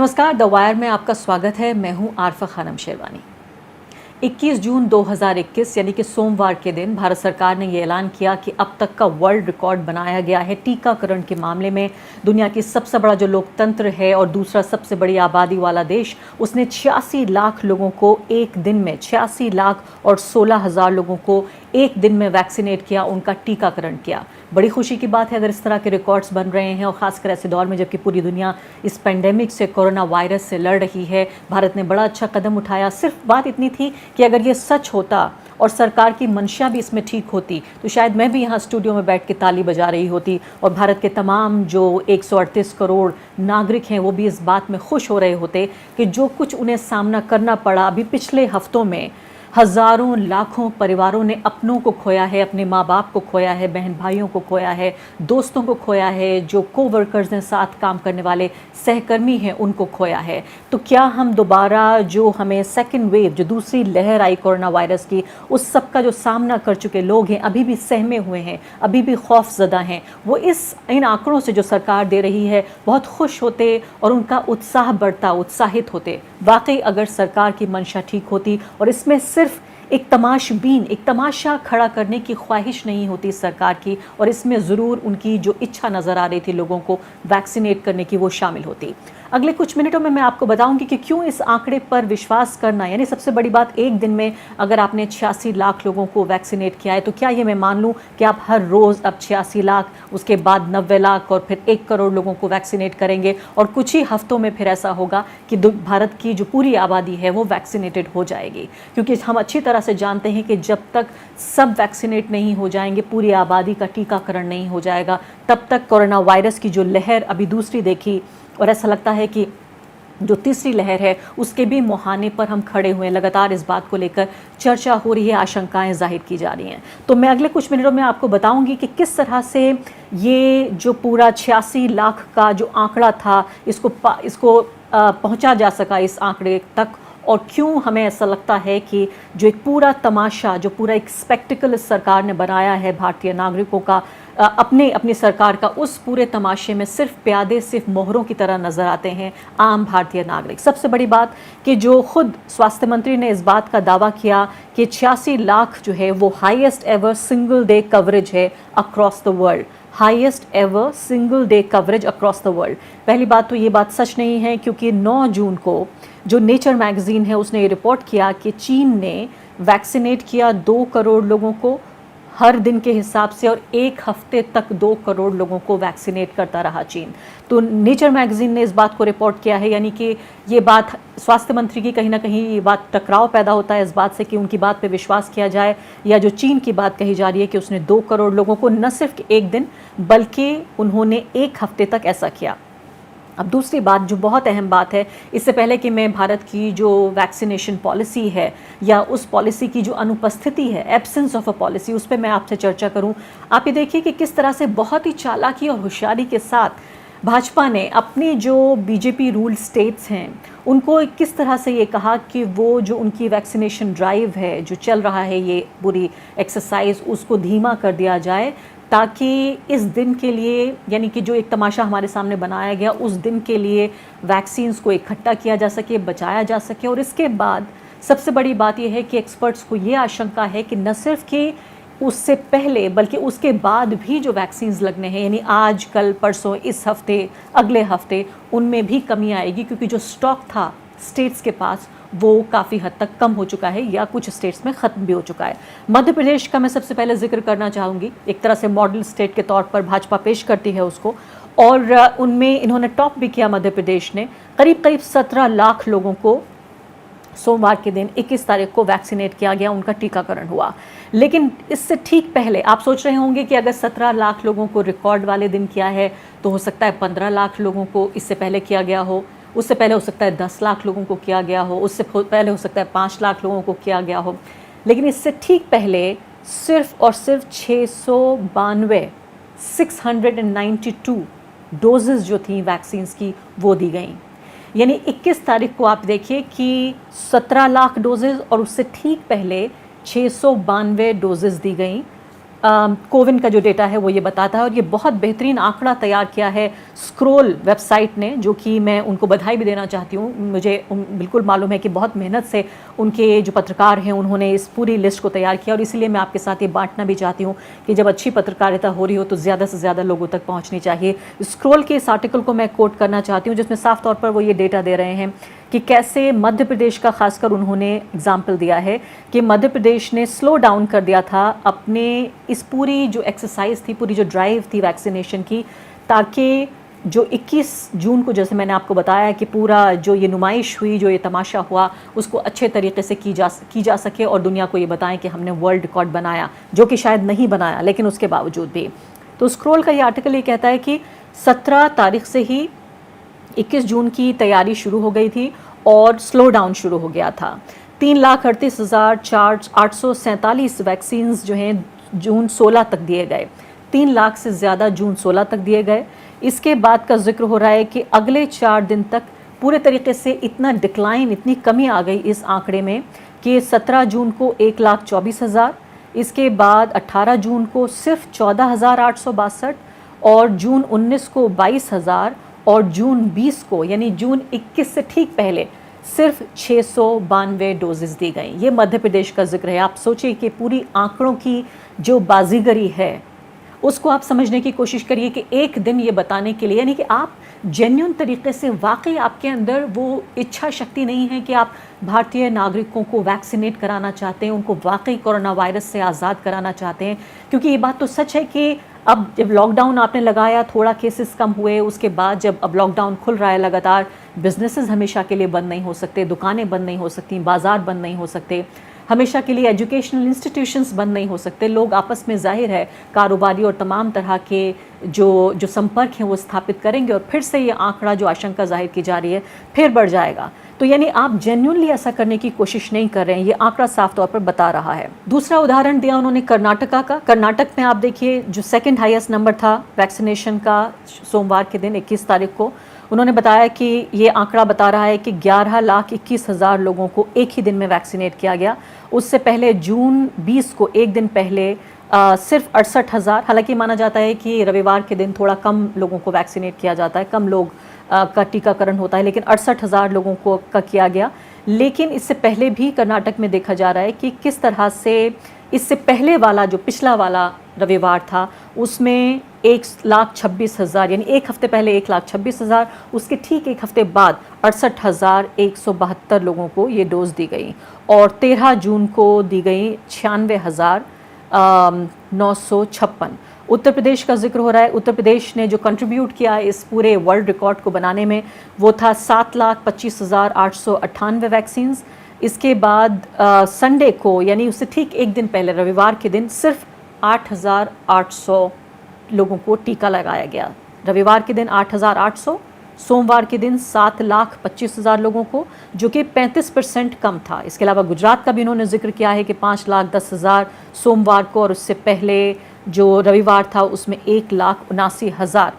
नमस्कार, the wire में आपका स्वागत है। मैं हूं आरफा खानम शेरवानी। 21 जून 2021 यानी कि सोमवार के दिन भारत सरकार ने ये ऐलान किया कि अब तक का वर्ल्ड रिकॉर्ड बनाया गया है टीकाकरण के मामले में। दुनिया की सबसे बड़ा जो लोकतंत्र है और दूसरा सबसे बड़ी आबादी वाला देश, उसने 86 लाख लोगों को एक दिन में 86 लाख और 16 हज़ार लोगों को एक दिन में वैक्सीनेट किया, उनका टीकाकरण किया। बड़ी खुशी की बात है अगर इस तरह के रिकॉर्ड्स बन रहे हैं और ख़ासकर ऐसे दौर में जबकि पूरी दुनिया इस पेंडेमिक से, कोरोना वायरस से लड़ रही है। भारत ने बड़ा अच्छा कदम उठाया। सिर्फ बात इतनी थी कि अगर ये सच होता और सरकार की मंशा भी इसमें ठीक होती तो शायद मैं भी यहाँ स्टूडियो में बैठ के ताली बजा रही होती और भारत के तमाम जो 138 करोड़ नागरिक हैं वो भी इस बात में खुश हो रहे होते कि जो कुछ उन्हें सामना करना पड़ा अभी पिछले हफ्तों में, हज़ारों लाखों परिवारों ने अपनों को खोया है, अपने माँ बाप को खोया है, बहन भाइयों को खोया है, दोस्तों को खोया है, जो कोवर्कर्स हैं, साथ काम करने वाले सहकर्मी हैं, उनको खोया है। तो क्या हम दोबारा जो हमें सेकंड वेव, जो दूसरी लहर आई कोरोना वायरस की, उस सब का जो सामना कर चुके लोग हैं, अभी भी सहमे हुए हैं, अभी भी खौफजदा हैं, वो इन आंकड़ों से जो सरकार दे रही है बहुत खुश होते और उनका उत्साह बढ़ता, उत्साहित होते। वाकई अगर सरकार की मंशा ठीक होती और इसमें सिर्फ एक तमाशबीन, एक तमाशा खड़ा करने की ख्वाहिश नहीं होती सरकार की, और इसमें ज़रूर उनकी जो इच्छा नज़र आ रही थी लोगों को वैक्सीनेट करने की, वो शामिल होती। अगले कुछ मिनटों में मैं आपको बताऊंगी कि क्यों इस आंकड़े पर विश्वास करना, यानी सबसे बड़ी बात, एक दिन में अगर आपने 86 लाख लोगों को वैक्सीनेट किया है तो क्या ये मैं मान लूँ कि आप हर रोज़ अब 86 लाख, उसके बाद 90 लाख और फिर 1 करोड़ लोगों को वैक्सीनेट करेंगे और कुछ ही हफ्तों में फिर ऐसा होगा कि भारत की जो पूरी आबादी है वो वैक्सीनेटेड हो जाएगी। क्योंकि हम अच्छी तरह से जानते हैं कि जब तक सब वैक्सीनेट नहीं हो जाएंगे, पूरी आबादी का टीकाकरण नहीं हो जाएगा, तब तक कोरोना वायरस की जो लहर अभी दूसरी देखी और ऐसा लगता है कि जो तीसरी लहर है उसके भी मुहाने पर हम खड़े हुए हैं। लगातार इस बात को लेकर चर्चा हो रही है, आशंकाएं जाहिर की जा रही हैं। तो मैं अगले कुछ मिनटों में आपको बताऊंगी कि किस तरह से ये जो पूरा 86 लाख का जो आंकड़ा था, इसको पहुंचा जा सका इस आंकड़े तक, और क्यों हमें ऐसा लगता है कि जो एक पूरा तमाशा, जो पूरा एक स्पेक्टिकल इस सरकार ने बनाया है भारतीय नागरिकों का, अपनी सरकार का, उस पूरे तमाशे में सिर्फ प्यादे, सिर्फ मोहरों की तरह नजर आते हैं आम भारतीय नागरिक। सबसे बड़ी बात कि जो खुद स्वास्थ्य मंत्री ने इस बात का दावा किया कि 86 लाख जो है वो highest ever single day coverage है across the world, highest ever single day coverage across the world. पहली बात तो ये बात सच नहीं है, क्योंकि 9 जून को जो नेचर मैगजीन है उसने ये रिपोर्ट किया कि चीन ने वैक्सीनेट किया 2 करोड़ लोगों को हर दिन के हिसाब से, और 1 हफ्ते तक 2 करोड़ लोगों को वैक्सीनेट करता रहा चीन। तो नेचर मैगजीन ने इस बात को रिपोर्ट किया है, यानी कि ये बात स्वास्थ्य मंत्री की कहीं ना कहीं ये बात, टकराव पैदा होता है इस बात से कि उनकी बात पे विश्वास किया जाए या जो चीन की बात कही जा रही है कि उसने 2 करोड़ लोगों को न सिर्फ एक दिन बल्कि उन्होंने 1 हफ्ते तक ऐसा किया। अब दूसरी बात जो बहुत अहम बात है, इससे पहले कि मैं भारत की जो वैक्सीनेशन पॉलिसी है या उस पॉलिसी की जो अनुपस्थिति है, एब्सेंस ऑफ अ पॉलिसी, उस पर मैं आपसे चर्चा करूं। आप ये देखिए कि किस तरह से बहुत ही चालाकी और होशियारी के साथ भाजपा ने अपनी जो बीजेपी रूल स्टेट्स हैं उनको किस तरह से ये कहा कि वो जो उनकी वैक्सीनेशन ड्राइव है, जो चल रहा है ये पूरी एक्सरसाइज, उसको धीमा कर दिया जाए ताकि इस दिन के लिए, यानी कि जो एक तमाशा हमारे सामने बनाया गया, उस दिन के लिए वैक्सीन्स को इकट्ठा किया जा सके, बचाया जा सके। और इसके बाद सबसे बड़ी बात यह है कि एक्सपर्ट्स को ये आशंका है कि न सिर्फ कि उससे पहले बल्कि उसके बाद भी जो वैक्सीन्स लगने हैं, यानी आज, कल, परसों, इस हफ्ते, अगले हफ्ते, उनमें भी कमी आएगी, क्योंकि जो स्टॉक था स्टेट्स के पास वो काफ़ी हद तक कम हो चुका है या कुछ स्टेट्स में ख़त्म भी हो चुका है। मध्य प्रदेश का मैं सबसे पहले जिक्र करना चाहूँगी। एक तरह से मॉडल स्टेट के तौर पर भाजपा पेश करती है उसको, और उनमें इन्होंने टॉप भी किया। मध्य प्रदेश ने करीब 17 लाख लोगों को सोमवार के दिन 21 तारीख को वैक्सीनेट किया गया, उनका टीकाकरण हुआ। लेकिन इससे ठीक पहले आप सोच रहे होंगे कि अगर 17 लाख लोगों को रिकॉर्ड वाले दिन किया है तो हो सकता है 15 लाख लोगों को इससे पहले किया गया हो, उससे पहले हो सकता है 10 लाख लोगों को किया गया हो, उससे पहले हो सकता है 5 लाख लोगों को किया गया हो। लेकिन इससे ठीक पहले सिर्फ और सिर्फ 692 डोजेज़ जो थी वैक्सीन्स की वो दी गई। यानी 21 तारीख को आप देखिए कि 17 लाख डोजेज़ और उससे ठीक पहले 692 डोजेज़ दी गई कोविन का जो डेटा है वो ये बताता है, और ये बहुत बेहतरीन आंकड़ा तैयार किया है स्क्रॉल वेबसाइट ने, जो कि मैं उनको बधाई भी देना चाहती हूँ। मुझे बिल्कुल मालूम है कि बहुत मेहनत से उनके जो पत्रकार हैं उन्होंने इस पूरी लिस्ट को तैयार किया, और इसीलिए मैं आपके साथ ये बांटना भी चाहती हूँ कि जब अच्छी पत्रकारिता हो रही हो तो ज़्यादा से ज़्यादा लोगों तक पहुँचनी चाहिए। स्क्रॉल के इस आर्टिकल को मैं कोट करना चाहती हूँ, जिसमें साफ तौर पर वो ये डेटा दे रहे हैं कि कैसे मध्य प्रदेश का खासकर उन्होंने एग्जाम्पल दिया है कि मध्य प्रदेश ने स्लो डाउन कर दिया था अपने इस पूरी जो एक्सरसाइज थी, पूरी जो ड्राइव थी वैक्सीनेशन की, ताकि जो 21 जून को, जैसे मैंने आपको बताया कि पूरा जो ये नुमाइश हुई, जो ये तमाशा हुआ, उसको अच्छे तरीके से की जा सके और दुनिया को ये बताएं कि हमने वर्ल्ड रिकॉर्ड बनाया, जो कि शायद नहीं बनाया लेकिन उसके बावजूद भी। तो स्क्रॉल का ये आर्टिकल ये कहता है कि 17 तारीख से ही 21 जून की तैयारी शुरू हो गई थी और स्लो डाउन शुरू हो गया था। 3,38,847 वैक्सीन्स जो हैं जून 16 तक दिए गए, 3 लाख से ज़्यादा जून 16 तक दिए गए। इसके बाद का जिक्र हो रहा है कि अगले 4 दिन तक पूरे तरीके से इतना डिक्लाइन, इतनी कमी आ गई इस आंकड़े में कि 17 जून को 1,24,000, इसके बाद 18 जून को सिर्फ 14,862 और जून 19 को 22,000 और जून 20 को यानी जून 21 से ठीक पहले सिर्फ 692 डोजेस दी गई। ये मध्य प्रदेश का जिक्र है। आप सोचिए कि पूरी आंकड़ों की जो बाजीगरी है उसको आप समझने की कोशिश करिए कि एक दिन ये बताने के लिए, यानी कि आप जेन्युइन तरीके से, वाकई आपके अंदर वो इच्छा शक्ति नहीं है कि आप भारतीय नागरिकों को वैक्सीनेट कराना चाहते हैं, उनको वाकई कोरोना वायरस से आज़ाद कराना चाहते हैं। क्योंकि ये बात तो सच है कि अब जब लॉकडाउन आपने लगाया, थोड़ा केसेस कम हुए, उसके बाद जब अब लॉकडाउन खुल रहा है लगातार, बिजनेसेस हमेशा के लिए बंद नहीं हो सकते, दुकानें बंद नहीं हो सकती, बाजार बंद नहीं हो सकते, हमेशा के लिए एजुकेशनल इंस्टीट्यूशंस बंद नहीं हो सकते। लोग आपस में जाहिर है कारोबारी और तमाम तरह के जो संपर्क हैं वो स्थापित करेंगे, और फिर से ये आंकड़ा जो आशंका जाहिर की जा रही है फिर बढ़ जाएगा। तो यानी आप जेन्युइनली ऐसा करने की कोशिश नहीं कर रहे हैं, ये आंकड़ा साफ तौर पर बता रहा है। दूसरा उदाहरण दिया उन्होंने कर्नाटका का। कर्नाटक में आप देखिए जो सेकंड हाईएस्ट नंबर था वैक्सीनेशन का सोमवार के दिन 21 तारीख को, उन्होंने बताया कि ये आंकड़ा बता रहा है कि 11,21,000 लोगों को एक ही दिन में वैक्सीनेट किया गया। उससे पहले जून 20 को, एक दिन पहले, सिर्फ 68,000, हालांकि माना जाता है कि रविवार के दिन थोड़ा कम लोगों को वैक्सीनेट किया जाता है, कम लोग का टीकाकरण होता है, लेकिन 68,000 लोगों को का किया गया। लेकिन इससे पहले भी कर्नाटक में देखा जा रहा है कि किस तरह से इससे पहले वाला जो पिछला वाला रविवार था उसमें 1,26,000, यानी एक हफ्ते पहले 1,26,000, उसके ठीक एक हफ्ते बाद 68,172 लोगों को ये डोज दी गई, और 13 जून को दी गई 96,956। उत्तर प्रदेश का जिक्र हो रहा है। उत्तर प्रदेश ने जो कंट्रीब्यूट किया इस पूरे वर्ल्ड रिकॉर्ड को बनाने में वो था 7,25,898 वैक्सीन्स। इसके बाद संडे को, यानी उससे ठीक एक दिन पहले रविवार के दिन, सिर्फ 8,800 लोगों को टीका लगाया गया। रविवार के दिन 8,800, सोमवार के दिन 7,25,000 लोगों को, जो कि 35% कम था। इसके अलावा गुजरात का भी इन्होंने जिक्र किया है कि 5,10,000 सोमवार को, और उससे पहले जो रविवार था उसमें 1,79,000।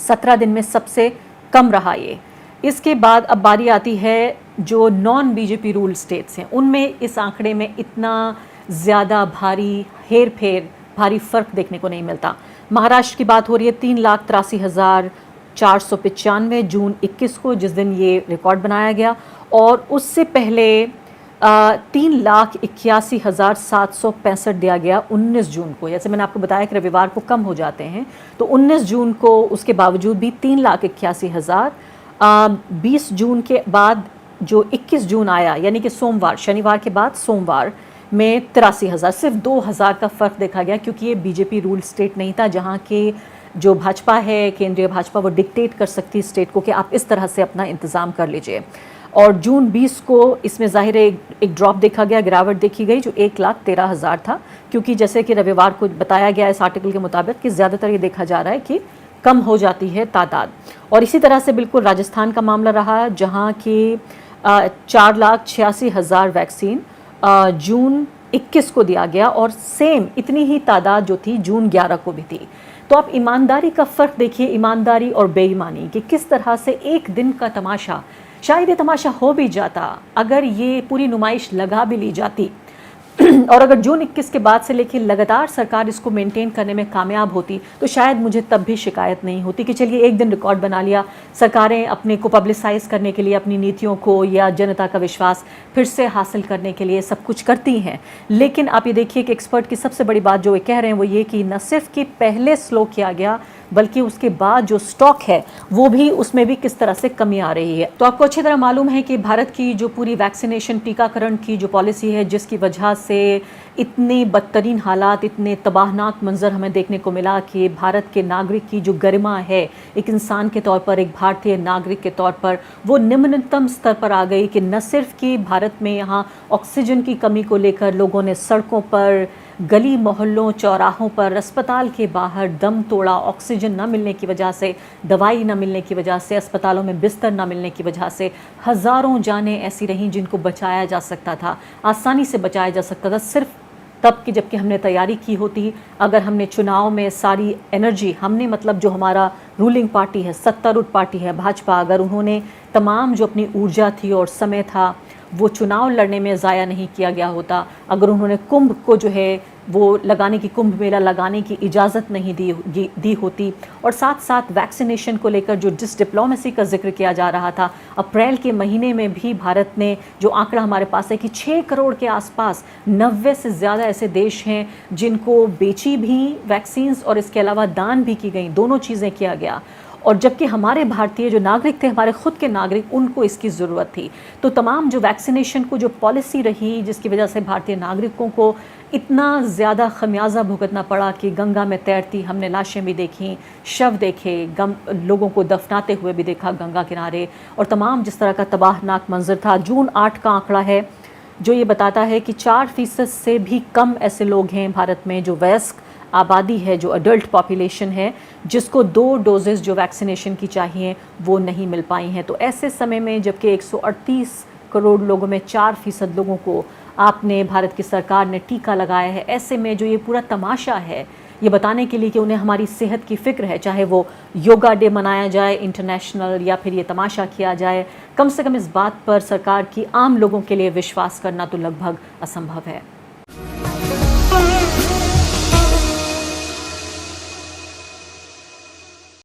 17 दिन में सबसे कम रहा ये। इसके बाद अब बारी आती है जो नॉन बीजेपी रूल स्टेट्स हैं, उनमें इस आंकड़े में इतना ज़्यादा भारी हेर फेर, भारी फ़र्क देखने को नहीं मिलता। महाराष्ट्र की बात हो रही है, 3,83,495 जून 21 को, जिस दिन ये रिकॉर्ड बनाया गया, और उससे पहले 3,81,765 दिया गया 19 जून को। जैसे मैंने आपको बताया कि रविवार को कम हो जाते हैं, तो 19 जून को उसके बावजूद भी 3,81,000। 20 जून के बाद जो 21 जून आया, यानी कि सोमवार, शनिवार के बाद सोमवार में 83,000, सिर्फ 2,000 का फ़र्क देखा गया, क्योंकि ये बीजेपी रूल स्टेट नहीं था जहाँ के जो भाजपा है, केंद्रीय भाजपा, वो डिक्टेट कर सकती स्टेट को कि आप इस तरह से अपना इंतज़ाम कर लीजिए। और जून 20 को इसमें ज़ाहिर है एक ड्रॉप देखा गया, गिरावट देखी गई, जो 1,13,000 था, क्योंकि जैसे कि रविवार को बताया गया इस आर्टिकल के मुताबिक कि ज़्यादातर ये देखा जा रहा है कि कम हो जाती है तादाद। और इसी तरह से बिल्कुल राजस्थान का मामला रहा, जहाँ की 4,86,000 वैक्सीन जून 21 को दिया गया, और सेम इतनी ही तादाद जो थी जून 11 को भी थी। तो आप ईमानदारी का फ़र्क देखिए, ईमानदारी और बेईमानी, कि किस तरह से एक दिन का तमाशा, शायद ये तमाशा हो भी जाता, अगर ये पूरी नुमाइश लगा भी ली जाती, और अगर जून 21 के बाद से लेकर लगातार सरकार इसको मेंटेन करने में कामयाब होती तो शायद मुझे तब भी शिकायत नहीं होती कि चलिए एक दिन रिकॉर्ड बना लिया। सरकारें अपने को पब्लिसाइज करने के लिए, अपनी नीतियों को या जनता का विश्वास फिर से हासिल करने के लिए सब कुछ करती हैं। लेकिन आप ये देखिए कि एक्सपर्ट की सबसे बड़ी बात जो वे कह रहे हैं वो ये कि न सिर्फ कि पहले स्लो किया गया बल्कि उसके बाद जो स्टॉक है वो भी, उसमें भी किस तरह से कमी आ रही है। तो आपको अच्छी तरह मालूम है कि भारत की जो पूरी वैक्सीनेशन, टीकाकरण की जो पॉलिसी है, जिसकी वजह से इतने बदतरीन हालात, इतने तबाहनाक मंजर हमें देखने को मिला कि भारत के नागरिक की जो गरिमा है एक इंसान के तौर पर, एक भारतीय नागरिक के तौर पर, वो निम्नतम स्तर पर आ गई कि न सिर्फ कि भारत में यहाँ ऑक्सीजन की कमी को लेकर लोगों ने सड़कों पर, गली मोहल्लों, चौराहों पर, अस्पताल के बाहर दम तोड़ा। ऑक्सीजन न मिलने की वजह से, दवाई न मिलने की वजह से, अस्पतालों में बिस्तर न मिलने की वजह से हज़ारों जानें ऐसी रहीं जिनको बचाया जा सकता था, आसानी से बचाया जा सकता था, सिर्फ तब कि जबकि हमने तैयारी की होती। अगर हमने चुनाव में सारी एनर्जी, हमने मतलब जो हमारा रूलिंग पार्टी है, सत्तारूढ़ पार्टी है भाजपा, अगर उन्होंने तमाम जो अपनी ऊर्जा थी और समय था वो चुनाव लड़ने में ज़ाया नहीं किया गया होता, अगर उन्होंने कुंभ को जो है वो लगाने की, कुंभ मेला लगाने की इजाज़त नहीं दी होती, और साथ साथ वैक्सीनेशन को लेकर जो डिप्लोमेसी का जिक्र किया जा रहा था, अप्रैल के महीने में भी भारत ने, जो आंकड़ा हमारे पास है कि 6 करोड़ के आसपास, 90 से ज़्यादा ऐसे देश हैं जिनको बेची भी वैक्सीन्स और इसके अलावा दान भी की गई, दोनों चीज़ें किया गया। और जबकि हमारे भारतीय जो नागरिक थे, हमारे खुद के नागरिक, उनको इसकी ज़रूरत थी। तो तमाम जो वैक्सीनेशन को जो पॉलिसी रही, जिसकी वजह से भारतीय नागरिकों को इतना ज़्यादा खमियाजा भुगतना पड़ा कि गंगा में तैरती हमने लाशें भी देखी, शव देखे, लोगों को दफनाते हुए भी देखा गंगा किनारे, और तमाम जिस तरह का तबाहनाक मंजर था। जून 8 का आंकड़ा है जो ये बताता है कि 4% से भी कम ऐसे लोग हैं भारत में, जो वयस्क आबादी है, जो अडल्ट पॉपुलेशन है, जिसको 2 डोजेस जो वैक्सीनेशन की चाहिए वो नहीं मिल पाई हैं। तो ऐसे समय में जबकि 138 करोड़ लोगों में 4% लोगों को आपने, भारत की सरकार ने टीका लगाया है, ऐसे में जो ये पूरा तमाशा है, ये बताने के लिए कि उन्हें हमारी सेहत की फ़िक्र है, चाहे वो योगा डे मनाया जाए इंटरनेशनल या फिर ये तमाशा किया जाए, कम से कम इस बात पर सरकार की आम लोगों के लिए विश्वास करना तो लगभग असंभव है।